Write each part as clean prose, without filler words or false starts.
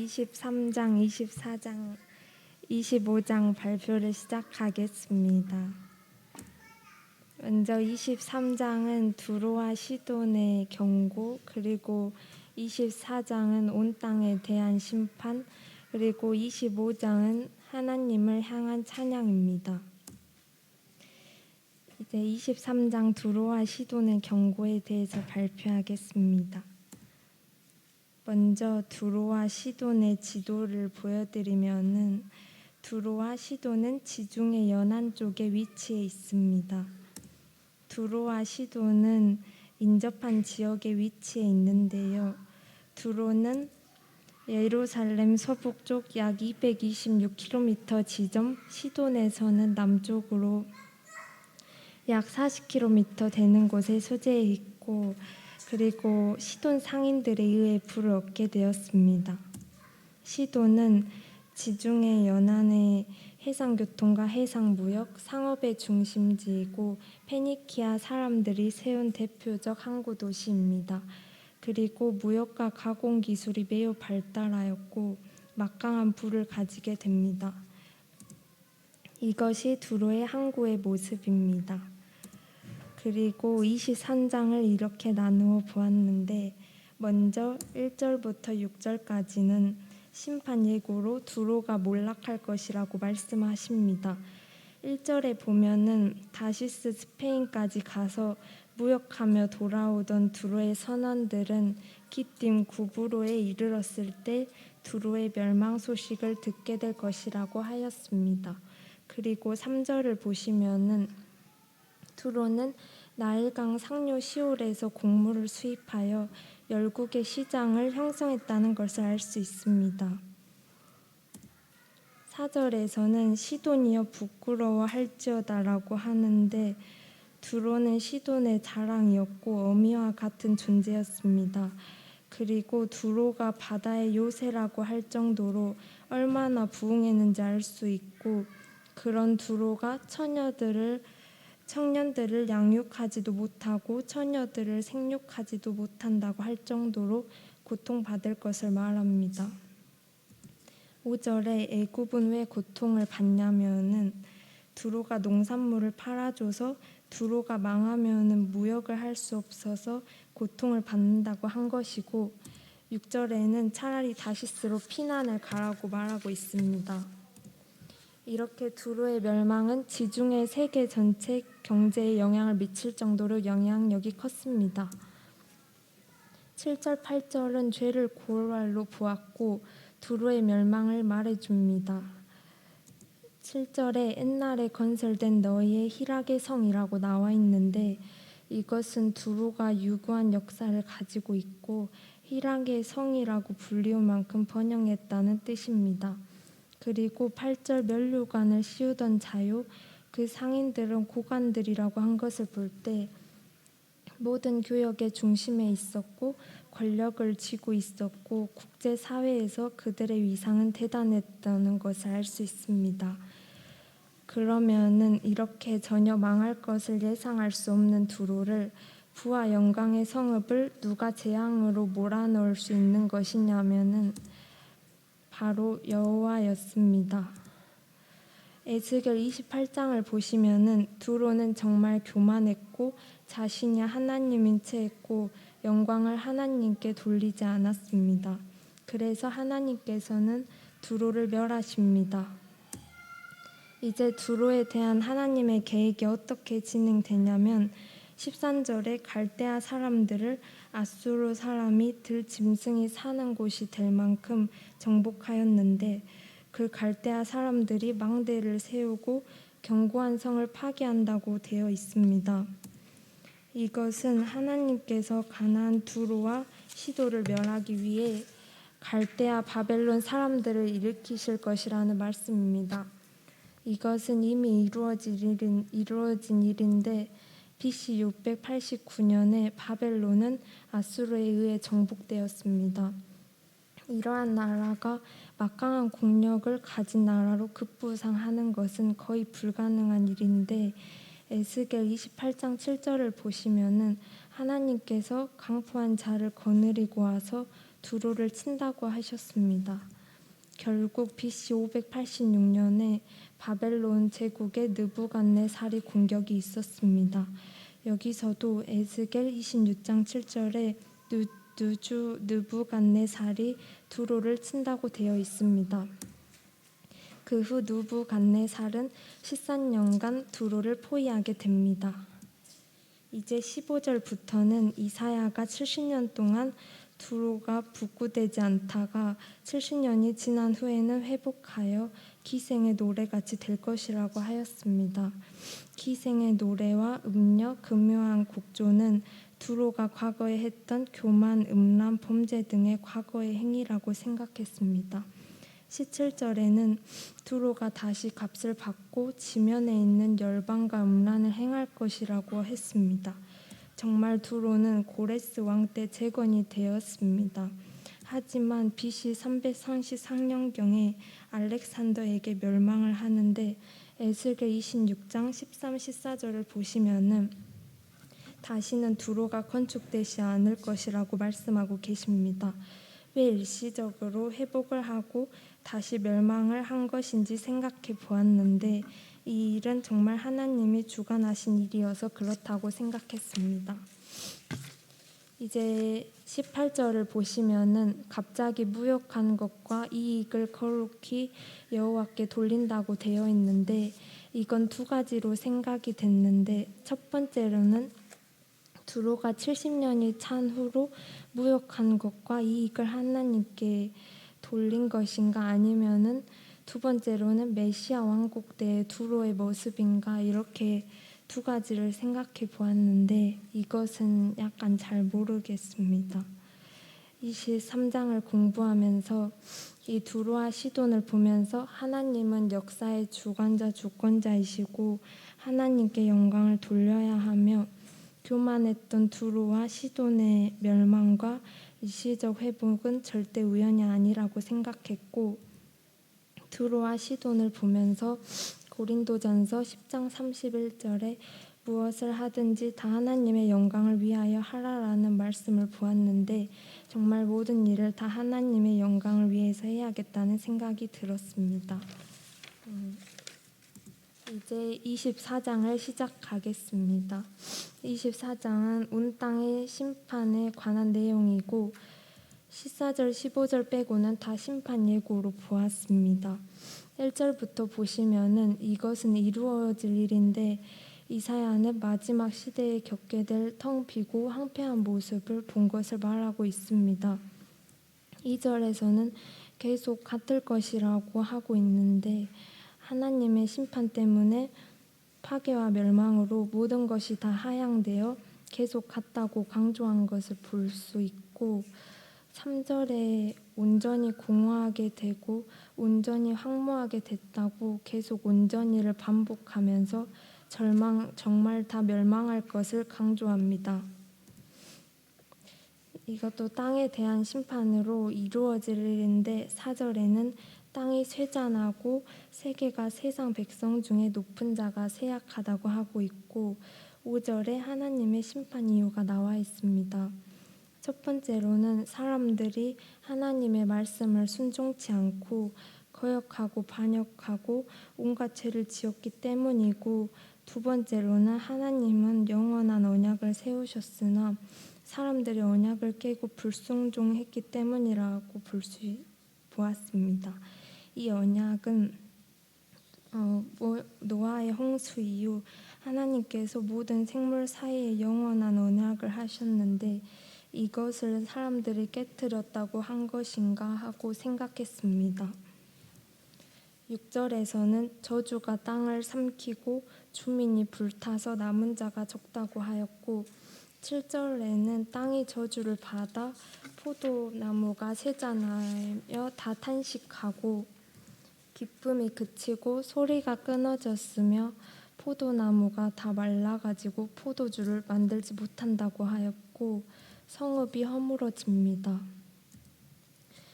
23장, 24장, 25장 발표를 시작하겠습니다. 먼저 23장은 두로와 시돈의 경고, 그리고 24장은 온 땅에 대한 심판, 그리고 25장은 하나님을 향한 찬양입니다. 이제 23장 두로와 시돈의 경고에 대해서 발표하겠습니다. 먼저 두로와 시돈의 지도를 보여드리면은 두로와 시돈은 지중해 연안 쪽에 위치해 있습니다. 두로와 시돈은 인접한 지역에 위치해 있는데요. 두로는 예루살렘 서북쪽 약 226km 지점, 시돈에서는 남쪽으로 약 40km 되는 곳에 소재해 있고, 그리고 시돈 상인들에 의해 부를 얻게 되었습니다. 시돈은 지중해 연안의 해상교통과 해상무역, 상업의 중심지이고 페니키아 사람들이 세운 대표적 항구 도시입니다. 그리고 무역과 가공 기술이 매우 발달하였고 막강한 부를 가지게 됩니다. 이것이 두로의 항구의 모습입니다. 그리고 23장을 이렇게 나누어 보았는데, 먼저 1절부터 6절까지는 심판 예고로 두로가 몰락할 것이라고 말씀하십니다. 1절에 보면은 다시스 스페인까지 가서 무역하며 돌아오던 두로의 선원들은 기띔 구브로에 이르렀을 때 두로의 멸망 소식을 듣게 될 것이라고 하였습니다. 그리고 3절을 보시면은 두로는 나일강 상류 시올에서 곡물을 수입하여 열국의 시장을 형성했다는 것을 알 수 있습니다. 4절에서는 시돈이여 부끄러워할지어다라고 하는데, 두로는 시돈의 자랑이었고 어미와 같은 존재였습니다. 그리고 두로가 바다의 요새라고 할 정도로 얼마나 부흥했는지 알 수 있고, 그런 두로가 청년들을 양육하지도 못하고 처녀들을 생육하지도 못한다고 할 정도로 고통받을 것을 말합니다. 5절에 애굽은 왜 고통을 받냐면은 두로가 농산물을 팔아줘서 두로가 망하면은 무역을 할 수 없어서 고통을 받는다고 한 것이고, 6절에는 차라리 다시스로 피난을 가라고 말하고 있습니다. 이렇게 두로의 멸망은 지중해 세계 전체 경제에 영향을 미칠 정도로 영향력이 컸습니다. 7절, 8절은 죄를 고발로 보았고 두로의 멸망을 말해줍니다. 7절에 옛날에 건설된 너희의 희락의 성이라고 나와 있는데, 이것은 두로가 유구한 역사를 가지고 있고 희락의 성이라고 불리울 만큼 번영했다는 뜻입니다. 그리고 8절 면류관을 씌우던 자요, 그 상인들은 고관들이라고 한 것을 볼 때 모든 교역의 중심에 있었고 권력을 쥐고 있었고 국제사회에서 그들의 위상은 대단했다는 것을 알 수 있습니다. 그러면은 이렇게 전혀 망할 것을 예상할 수 없는 두로를 부와 영광의 성읍을 누가 재앙으로 몰아넣을 수 있는 것이냐면은 바로 여호와였습니다. 에스겔 28장을 보시면은 두로는 정말 교만했고 자신이 하나님인 채 했고 영광을 하나님께 돌리지 않았습니다. 그래서 하나님께서는 두로를 멸하십니다. 이제 두로에 대한 하나님의 계획이 어떻게 진행되냐면 13절에 갈대아 사람들을 아수르 사람이 들짐승이 사는 곳이 될 만큼 정복하였는데, 그 갈대아 사람들이 망대를 세우고 견고한 성을 파괴한다고 되어 있습니다. 이것은 하나님께서 가나안 두로와 시도를 멸하기 위해 갈대아 바벨론 사람들을 일으키실 것이라는 말씀입니다. 이것은 이미 이루어진 일인데 BC 689년에 바벨론은 아수르에 의해 정복되었습니다. 이러한 나라가 막강한 국력을 가진 나라로 급부상하는 것은 거의 불가능한 일인데, 에스겔 28장 7절을 보시면은 하나님께서 강포한 자를 거느리고 와서 두로를 친다고 하셨습니다. 결국 BC 586년에 바벨론 제국의 느부갓네살이 공격이 있었습니다. 여기서도 에스겔 26장 7절에 느부갓네살이 두로를 친다고 되어 있습니다. 그 후 느부갓네살은 13년간 두로를 포위하게 됩니다. 이제 15절부터는 이사야가 70년 동안 두로가 북구되지 않다가 70년이 지난 후에는 회복하여 기생의 노래같이 될 것이라고 하였습니다. 기생의 노래와 음력, 금요한 곡조는 두로가 과거에 했던 교만, 음란, 범죄 등의 과거의 행위라고 생각했습니다. 17절에는 두로가 다시 값을 받고 지면에 있는 열방과 음란을 행할 것이라고 했습니다. 정말 두로는 고레스 왕 때 재건이 되었습니다. 하지만 BC 333년경에 알렉산더에게 멸망을 하는데 에스겔 26장 13, 14절을 보시면은 다시는 두로가 건축되지 않을 것이라고 말씀하고 계십니다. 왜 일시적으로 회복을 하고 다시 멸망을 한 것인지 생각해 보았는데 이 일은 정말 하나님이 주관하신 일이어서 그렇다고 생각했습니다. 이제 18절을 보시면은 갑자기 무역한 것과 이익을 거룩히 여호와께 돌린다고 되어 있는데 이건 두 가지로 생각이 됐는데 첫 번째로는 두로가 70년이 찬 후로 무역한 것과 이익을 하나님께 돌린 것인가 아니면은 두 번째로는 메시아 왕국 때의 두로의 모습인가 이렇게 두 가지를 생각해 보았는데 이것은 약간 잘 모르겠습니다. 23장을 공부하면서 이 두로와 시돈을 보면서 하나님은 역사의 주관자 주권자이시고 하나님께 영광을 돌려야 하며 교만했던 두로와 시돈의 멸망과 일시적 회복은 절대 우연이 아니라고 생각했고 두로와 시돈을 보면서 고린도전서 10장 31절에 무엇을 하든지 다 하나님의 영광을 위하여 하라라는 말씀을 보았는데 정말 모든 일을 다 하나님의 영광을 위해서 해야겠다는 생각이 들었습니다. 이제 24장을 시작하겠습니다. 24장은 온 땅의 심판에 관한 내용이고 14절, 15절 빼고는 다 심판 예고로 보았습니다. 1절부터 보시면은 이것은 이루어질 일인데 이사야는 마지막 시대에 겪게 될 텅 비고 황폐한 모습을 본 것을 말하고 있습니다. 2절에서는 계속 같을 것이라고 하고 있는데 하나님의 심판 때문에 파괴와 멸망으로 모든 것이 다 하향되어 계속 같다고 강조한 것을 볼 수 있고 3절에 온전히 공허하게 되고 온전히 황무하게 됐다고 계속 온전히를 반복하면서 정말 다 멸망할 것을 강조합니다. 이것도 땅에 대한 심판으로 이루어질 일인데 4절에는 땅이 쇠잔하고 세계가 세상 백성 중에 높은 자가 쇠약하다고 하고 있고 5절에 하나님의 심판 이유가 나와 있습니다. 첫 번째로는 사람들이 하나님의 말씀을 순종치 않고 거역하고 반역하고 온갖 죄를 지었기 때문이고 두 번째로는 하나님은 영원한 언약을 세우셨으나 사람들이 언약을 깨고 불순종했기 때문이라고 보았습니다. 이 언약은 노아의 홍수 이후 하나님께서 모든 생물 사이에 영원한 언약을 하셨는데 이것을 사람들이 깨뜨렸다고 한 것인가 하고 생각했습니다. 6절에서는 저주가 땅을 삼키고 주민이 불타서 남은 자가 적다고 하였고 7절에는 땅이 저주를 받아 포도나무가 쇠잔하여 다 탄식하고 기쁨이 그치고 소리가 끊어졌으며 포도나무가 다 말라가지고 포도주를 만들지 못한다고 하였고 성읍이 허물어집니다.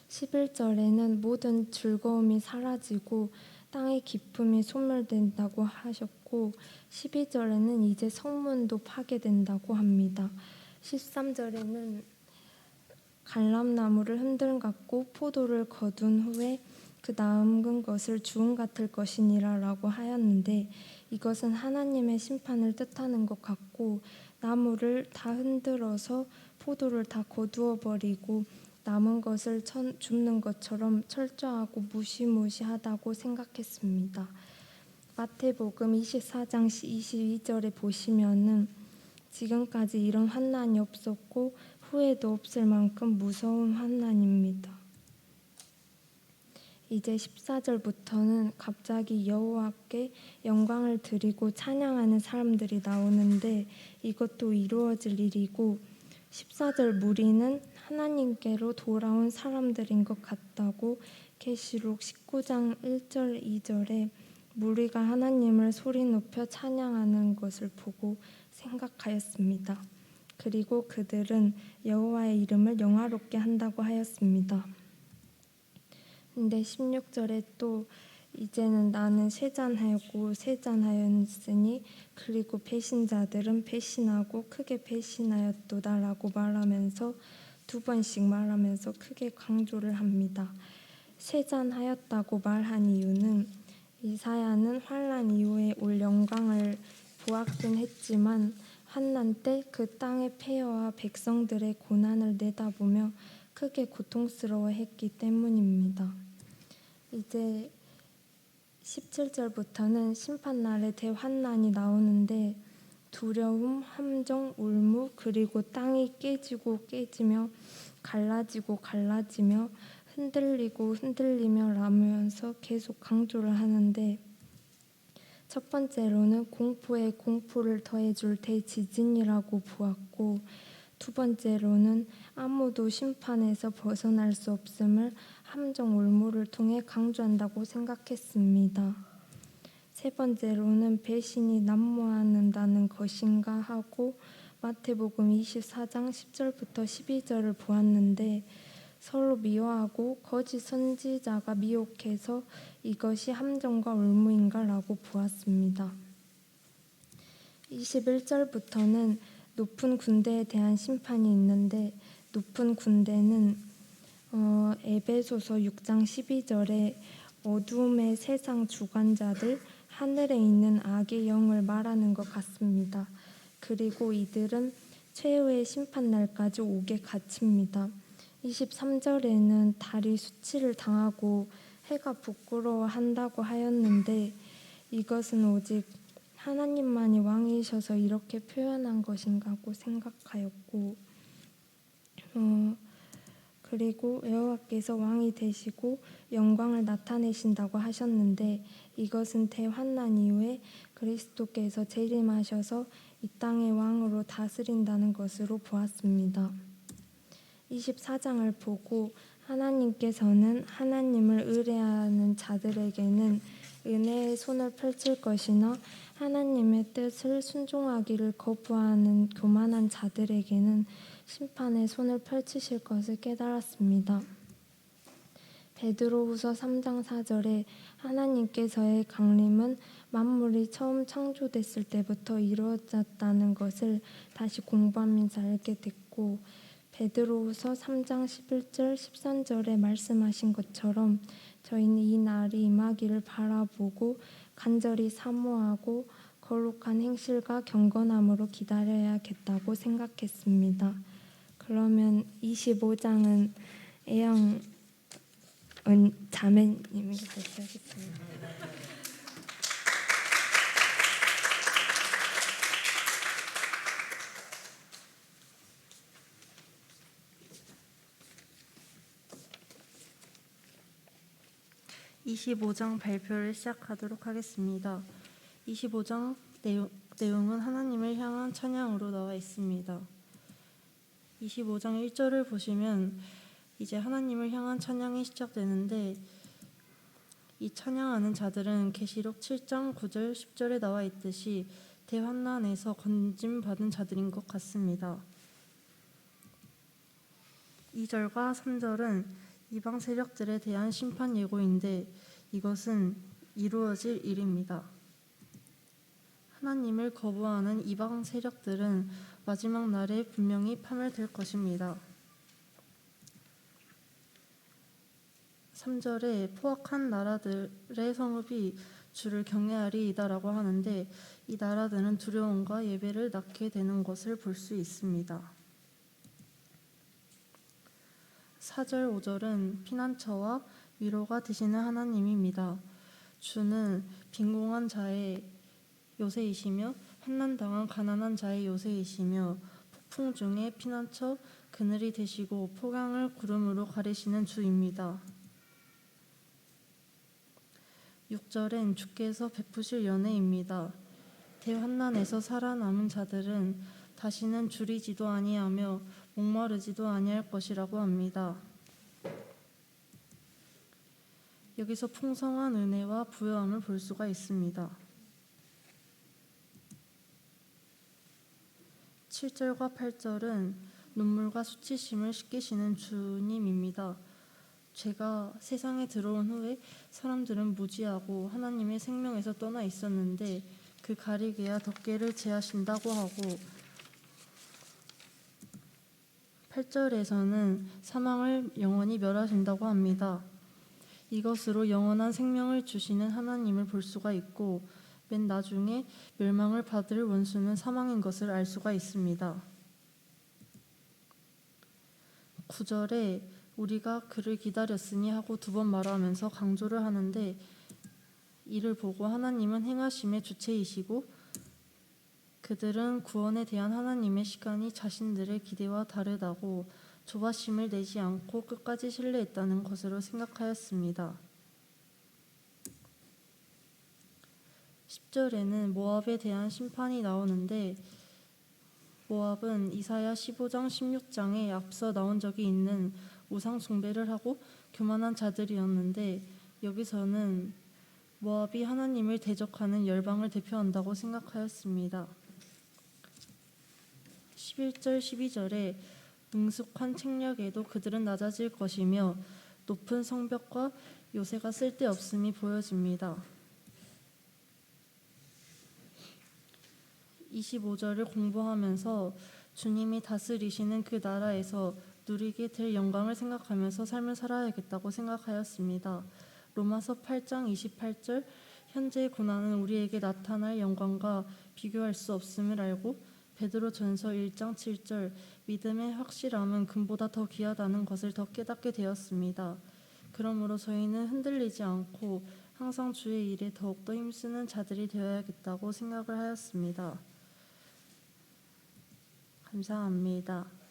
11절에는 모든 즐거움이 사라지고 땅의 기쁨이 소멸된다고 하셨고 12절에는 이제 성문도 파괴된다고 합니다. 13절에는 갈람나무를 흔들갖고 포도를 거둔 후에 그 남은 것을 주음 같을 것이니라 라고 하였는데, 이것은 하나님의 심판을 뜻하는 것 같고, 나무를 다 흔들어서 포도를 다 거두어 버리고 남은 것을 줍는 것처럼 철저하고 무시무시하다고 생각했습니다. 마태복음 24장 22절에 보시면은 지금까지 이런 환난이 없었고 후에도 없을 만큼 무서운 환난입니다. 이제 14절부터는 갑자기 여호와께 영광을 드리고 찬양하는 사람들이 나오는데, 이것도 이루어질 일이고, 14절 무리는 하나님께로 돌아온 사람들인 것 같다고 계시록 19장 1절 2절에 무리가 하나님을 소리 높여 찬양하는 것을 보고 생각하였습니다. 그리고 그들은 여호와의 이름을 영화롭게 한다고 하였습니다. 근데 16절에 또 이제는 나는 세잔하였고 세잔하였으니 그리고 배신자들은 배신하고 크게 배신하였도다 라고 말하면서 두 번씩 말하면서 크게 강조를 합니다. 세잔하였다고 말한 이유는 이사야는 환난 이후에 올 영광을 보았긴 했지만 환난 때 그 땅의 폐허와 백성들의 고난을 내다보며 크게 고통스러워했기 때문입니다. 이제 17절부터는 심판날의 대환난이 나오는데, 두려움, 함정, 울무, 그리고 땅이 깨지고 깨지며 갈라지고 갈라지며 흔들리고 흔들리며 라면서 계속 강조를 하는데, 첫 번째로는 공포에 공포를 더해줄 대지진이라고 보았고, 두 번째로는 아무도 심판에서 벗어날 수 없음을 함정 울무를 통해 강조한다고 생각했습니다. 세 번째로는 배신이 난무한다는 것인가 하고 마태복음 24장 10절부터 12절을 보았는데, 서로 미워하고 거짓 선지자가 미혹해서 이것이 함정과 울무인가 라고 보았습니다. 21절부터는 높은 군대에 대한 심판이 있는데, 높은 군대는 에베소서 6장 12절에 어두움의 세상 주관자들, 하늘에 있는 악의 영을 말하는 것 같습니다. 그리고 이들은 최후의 심판날까지 옥에 갇힙니다. 23절에는 달이 수치를 당하고 해가 부끄러워한다고 하였는데, 이것은 오직 하나님만이 왕이셔서 이렇게 표현한 것인가 하고 생각하였고, 그리고 여호와께서 왕이 되시고 영광을 나타내신다고 하셨는데, 이것은 대환난 이후에 그리스도께서 재림하셔서 이 땅의 왕으로 다스린다는 것으로 보았습니다. 24장을 보고 하나님께서는 하나님을 의뢰하는 자들에게는 은혜의 손을 펼칠 것이나 하나님의 뜻을 순종하기를 거부하는 교만한 자들에게는 심판의 손을 펼치실 것을 깨달았습니다. 베드로후서 3장 4절에 하나님께서의 강림은 만물이 처음 창조됐을 때부터 이루어졌다는 것을 다시 공부하면서 알게 됐고, 베드로후서 3장 11절 13절에 말씀하신 것처럼 저희는 이 날이 임하기를 바라보고 간절히 사모하고 거룩한 행실과 경건함으로 기다려야겠다고 생각했습니다. 그러면 25장은 애영 자매님이 발표하겠습니다. 25장 발표를 시작하도록 하겠습니다. 25장 내용은 하나님을 향한 찬양으로 나와 있습니다. 25장 1절을 보시면 이제 하나님을 향한 찬양이 시작되는데, 이 찬양하는 자들은 계시록 7장 9절 10절에 나와 있듯이 대환난에서 건짐받은 자들인 것 같습니다. 2절과 3절은 이방 세력들에 대한 심판 예고인데, 이것은 이루어질 일입니다. 하나님을 거부하는 이방 세력들은 마지막 날에 분명히 파멸될 것입니다. 3절에 포악한 나라들의 성읍이 주를 경외하리이다라고 하는데, 이 나라들은 두려움과 예배를 낳게 되는 것을 볼 수 있습니다. 4절, 5절은 피난처와 위로가 되시는 하나님입니다. 주는 빈궁한 자의 요새이시며 환난당한 가난한 자의 요새이시며 폭풍 중에 피난처 그늘이 되시고 폭양을 구름으로 가리시는 주입니다. 6절엔 주께서 베푸실 연애입니다. 대환난에서 살아남은 자들은 다시는 줄이지도 아니하며 목마르지도 아니할 것이라고 합니다. 여기서 풍성한 은혜와 부요함을 볼 수가 있습니다. 7절과 8절은 눈물과 수치심을 씻기시는 주님입니다. 죄가 세상에 들어온 후에 사람들은 무지하고 하나님의 생명에서 떠나 있었는데 그 가리개와 덮개를 제하신다고 하고, 8절에서는 사망을 영원히 멸하신다고 합니다. 이것으로 영원한 생명을 주시는 하나님을 볼 수가 있고, 맨 나중에 멸망을 받을 원수는 사망인 것을 알 수가 있습니다. 9절에 우리가 그를 기다렸으니 하고 2번 말하면서 강조를 하는데, 이를 보고 하나님은 행하심의 주체이시고 그들은 구원에 대한 하나님의 시간이 자신들의 기대와 다르다고 조바심을 내지 않고 끝까지 신뢰했다는 것으로 생각하였습니다. 10절에는 모압에 대한 심판이 나오는데, 모압은 이사야 15장 16장에 앞서 나온 적이 있는 우상 숭배를 하고 교만한 자들이었는데, 여기서는 모압이 하나님을 대적하는 열방을 대표한다고 생각하였습니다. 11절 12절에 능숙한 책략에도 그들은 낮아질 것이며 높은 성벽과 요새가 쓸데없음이 보여집니다. 25절을 공부하면서 주님이 다스리시는 그 나라에서 누리게 될 영광을 생각하면서 삶을 살아야겠다고 생각하였습니다. 로마서 8장 28절, 현재의 고난은 우리에게 나타날 영광과 비교할 수 없음을 알고, 베드로전서 1장 7절, 믿음의 확실함은 금보다 더 귀하다는 것을 더 깨닫게 되었습니다. 그러므로 저희는 흔들리지 않고 항상 주의 일에 더욱더 힘쓰는 자들이 되어야겠다고 생각을 하였습니다. 감사합니다.